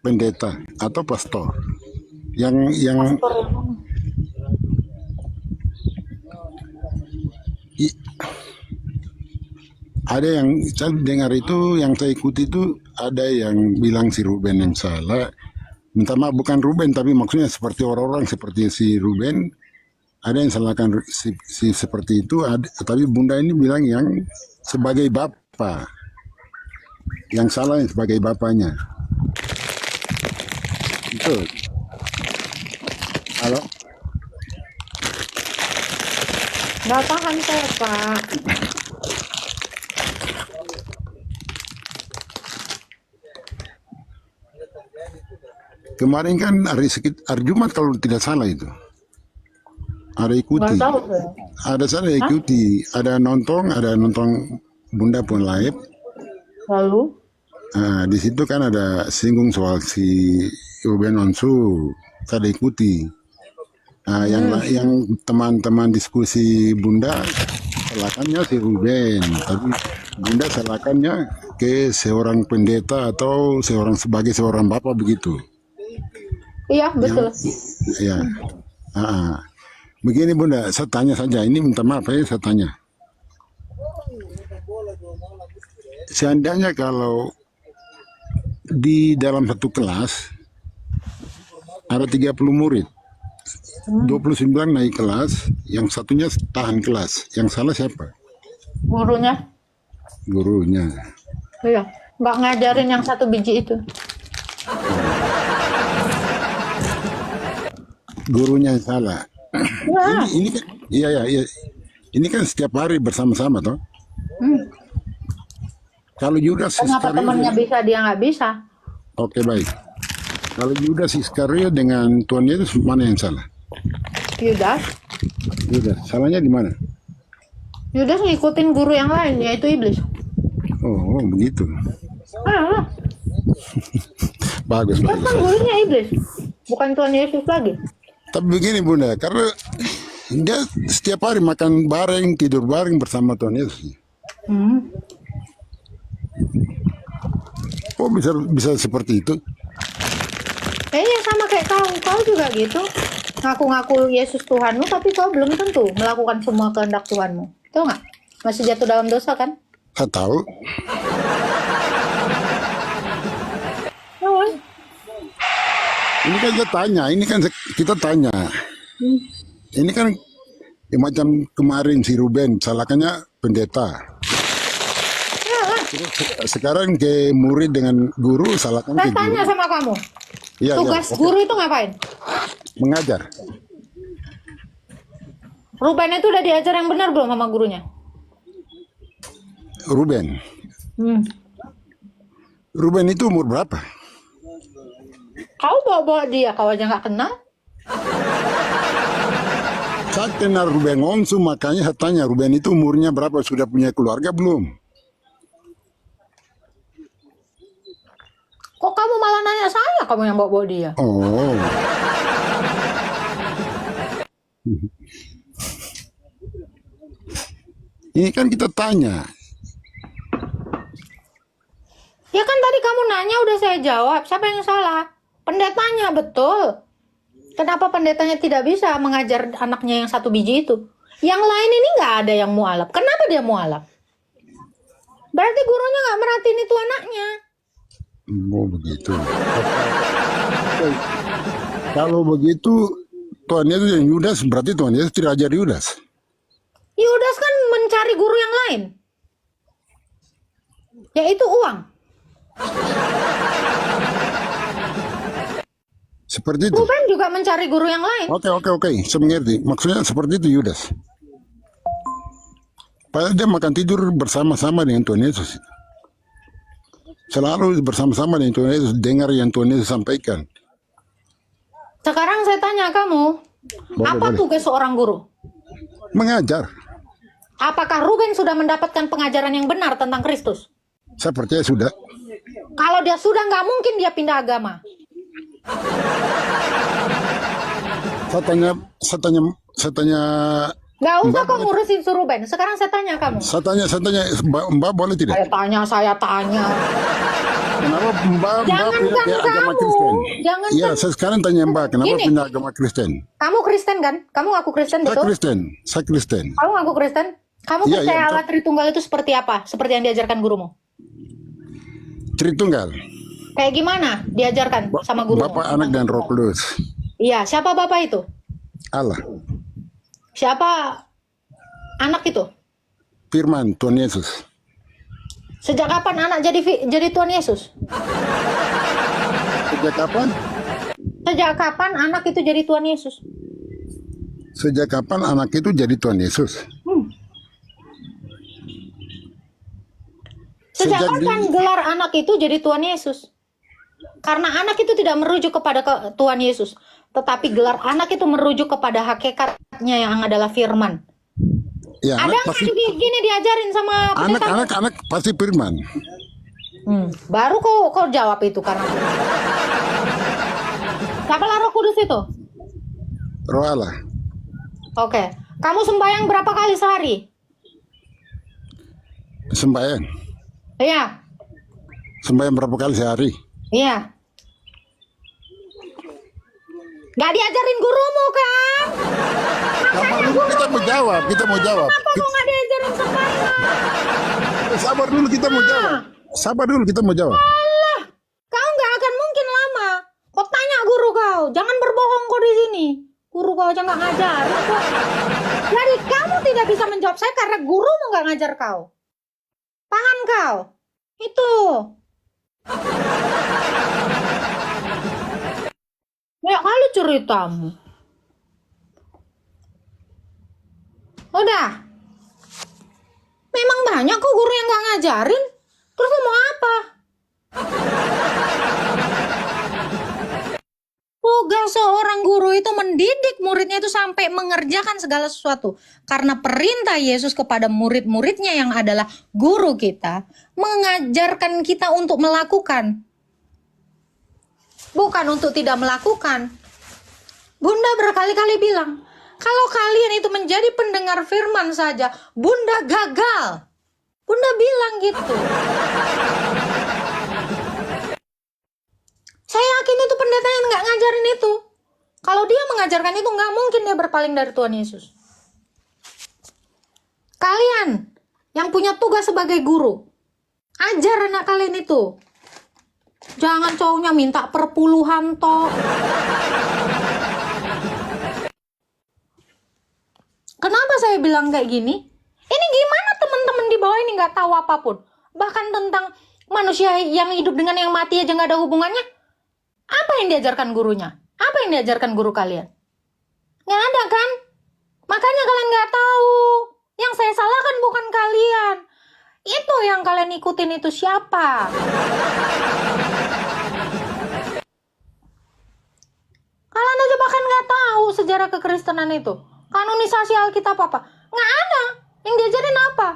pendeta atau pastor. Yang Pastor yang mana? i- ada yang saya dengar itu, yang saya ikuti itu ada yang bilang si Ruben yang salah. Minta maaf, bukan Ruben, tapi maksudnya seperti orang-orang seperti si Ruben. Ada yang salahkan seperti itu, tapi Bunda ini bilang yang sebagai bapak, yang salah yang sebagai bapaknya. Itu. Halo, Nggak paham saya, Pak. kemarin kan hari Jumat kalau tidak salah itu. Ada Nggak ikuti, tahu saya. saya Hah? ikuti, ada nonton Bunda pun live. Lalu? Nah, di situ kan ada singgung soal si Ruben Onsu, saya ikuti. Nah, yang teman-teman diskusi Bunda salahkannya si Ruben, tapi Bunda salahkannya ke seorang pendeta atau sebagai seorang bapak begitu. Iya, betul. Ya, ah, begini Bunda, saya tanya saja. Ini minta maaf ya, saya tanya. Seandainya kalau di dalam satu kelas ada 30 murid, 29 naik kelas, yang satunya tahan kelas. Yang salah siapa? Gurunya. Gurunya. Iya. Nggak ngajarin yang satu biji itu. Gurunya yang salah. Ya. Ini kan, iya. Ini kan setiap hari bersama-sama toh. Hmm. Kalau Yudas Kenapa temannya Iskariot, bisa, dia nggak bisa? oke baik. Kalau Yudas Iskariot dengan Tuhan Yesus mana yang salah? Yudas. Yudas, salahnya di mana? Yudas ngikutin guru yang lain, yaitu iblis. Oh, begitu. Ah, Bagus, kan bagus. gurunya iblis. Bukan Tuhan Yesus lagi. Tapi begini Bunda, karena dia setiap hari makan bareng, tidur bareng bersama Tuhan Yesus. Hmm. Oh, bisa seperti itu? Kayaknya sama kayak kau. Kau juga gitu. Ngaku-ngaku Yesus Tuhanmu, tapi kau belum tentu melakukan semua kehendak Tuhanmu. Tahu nggak? Masih jatuh dalam dosa kan? Saya tahu. Oh. Ini kan kita tanya. Ini kan macam kemarin si Ruben, salahkannya pendeta. Terus sekarang ke murid dengan guru, salahkan Saya ke guru. tanya sama kamu. Iya, Tugas oke. guru itu ngapain? Mengajar. Ruben itu udah diajar yang benar belum sama gurunya? Ruben. Hmm. Ruben itu umur berapa? Kau bawa-bawa dia, kau aja nggak kenal? Saya kenal Ruben Onsu, makanya saya tanya Ruben itu umurnya berapa, sudah punya keluarga belum? Kok kamu malah nanya saya, kamu yang bawa-bawa dia? Oh, ini kan kita tanya. Ya kan tadi kamu nanya udah saya jawab, siapa yang salah? Pendetanya, betul. Kenapa pendetanya tidak bisa mengajar anaknya yang satu biji itu? Yang lain ini nggak ada yang mualaf. Kenapa dia mualaf? Berarti gurunya nggak merhatiin itu anaknya. Oh, begitu. Oke. Kalau begitu, Tuhan Yesus yang Yudas, berarti Tuhan Yesus tidak ajar Yudas. Yudas kan mencari guru yang lain, yaitu uang. Seperti itu. Ruben juga mencari guru yang lain. Oke. Saya mengerti. Maksudnya seperti itu Yudas. Padahal dia makan tidur bersama-sama dengan Tuhan Yesus. Selalu bersama-sama dengan Tuhan Yesus, dengar yang Tuhan Yesus sampaikan. Sekarang saya tanya kamu, apa Boleh. tugas seorang guru? Mengajar. Apakah Ruben sudah mendapatkan pengajaran yang benar tentang Kristus? Saya percaya sudah. Kalau dia sudah, nggak mungkin dia pindah agama. Saya tanya, Nggak usah Mbak kau ngurusin si Ruben. Sekarang saya tanya kamu. Mbak boleh tidak? Saya tanya. Kenapa Mbak Jangankan pindah ke agama kamu, Kristen? jangankan Iya, saya sekarang tanya Mbak, kenapa gini. pindah agama Kristen? Kamu Kristen kan? Kamu ngaku Kristen Saya betul? Kristen, saya Kristen. Kamu ngaku Kristen? Kamu Iya, percaya iya, Allah Tritunggal itu seperti apa? Seperti yang diajarkan gurumu? Tritunggal. Kayak gimana diajarkan sama gurumu? Bapak, Anak, dan Roh Kudus. Iya, siapa bapak itu? Allah, Siapa anak itu? Firman Tuhan Yesus. Sejak kapan anak jadi Tuhan Yesus? Sejak kapan? Sejak kapan anak itu jadi Tuhan Yesus? Sejak kapan anak itu jadi Tuhan Yesus? Sejak Sejak kapan gelar anak itu jadi Tuhan Yesus? Karena anak itu tidak merujuk kepada Tuhan Yesus, tetapi gelar anak itu merujuk kepada hakikatnya yang adalah firman. Ya, Ada anak nggak pasti gini diajarin sama pendeta? anak pasti firman. Baru kau jawab itu karena siapa Roh Kudus itu? Roh Allah. Oke. Kamu sembahyang berapa kali sehari? Sembahyang. Iya. Sembahyang berapa kali sehari? Iya. Gak diajarin gurumu kan? Sabar dulu, kita mau jawab, Kenapa kau gak diajarin sembahyang? Sabar dulu, kita mau jawab. Sabar dulu, kita mau jawab. Alah, kau gak akan mungkin lama. Kau tanya guru kau, jangan berbohong kau di sini. Guru kau aja gak ngajarin kok. Jadi kamu tidak bisa menjawab saya karena gurumu gak ngajar kau. Paham kau? Itu. Banyak kali ceritamu. Udah. Memang banyak kok guru yang gak ngajarin. Terus lu mau apa? Tugas seorang guru itu mendidik muridnya itu sampai mengerjakan segala sesuatu. Karena perintah Yesus kepada murid-muridnya yang adalah guru kita, mengajarkan kita untuk melakukan. Bukan untuk tidak melakukan. Bunda berkali-kali bilang, kalau kalian itu menjadi pendengar firman saja, Bunda gagal. Bunda bilang gitu. Saya yakin itu pendeta yang nggak ngajarin itu. Kalau dia mengajarkan itu, nggak mungkin dia berpaling dari Tuhan Yesus. Kalian yang punya tugas sebagai guru, ajar anak kalian itu. Jangan cowoknya minta perpuluhan toh. Kenapa saya bilang kayak gini? Ini gimana teman-teman di bawah ini nggak tahu apapun. Bahkan tentang manusia yang hidup dengan yang mati aja nggak ada hubungannya. Apa yang diajarkan gurunya? Apa yang diajarkan guru kalian? Nggak ada kan? Makanya kalian nggak tahu. Yang saya salahkan bukan kalian. Itu yang kalian ikutin itu siapa? Kalian aja bahkan nggak tahu sejarah kekristenan itu. Kanonisasi Alkitab apa? Nggak ada. Yang diajarin apa?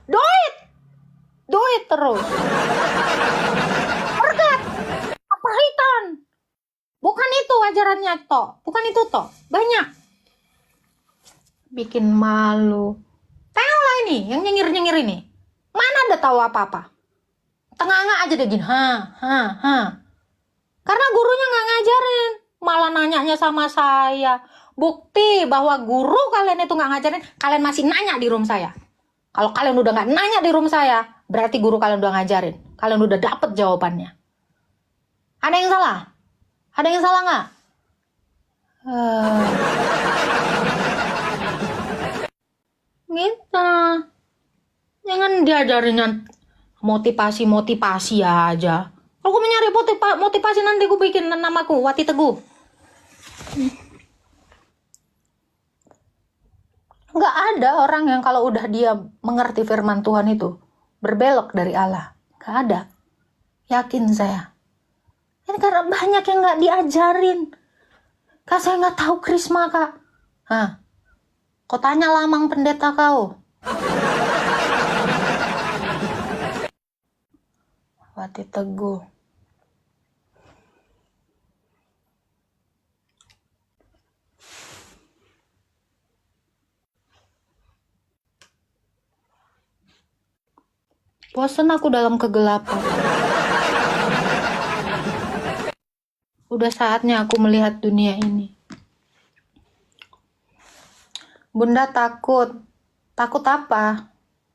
Do it terus. Forget. Kepahitan. Bukan itu ajarannya toh. Bukan itu toh. Banyak. Bikin malu. Tahu lah ini, yang nyengir-nyengir ini. Mana ada tahu apa-apa. Tengah-tengah aja deh gini. Karena gurunya nggak ngajarin. Malah nanyanya sama saya. Bukti bahwa guru kalian itu nggak ngajarin, kalian masih nanya di room saya. Kalau kalian udah nggak nanya di room saya, berarti guru kalian udah ngajarin. Kalian udah dapet jawabannya. Ada yang salah? Ada yang salah nggak? Gitu. Jangan diajarin motivasi aja. Kalau gue nyari motivasi nanti gue bikin namaku Wati Teguh. Nggak ada orang yang kalau udah dia mengerti firman Tuhan itu berbelok dari Allah. Nggak ada. Yakin saya. Ini karena banyak yang nggak diajarin. Kak, saya nggak tahu Krisma, Kak. Kau tanya lamang pendeta kau. Wati Teguh. Bosan aku dalam kegelapan. Udah saatnya aku melihat dunia ini. Bunda takut. Takut apa?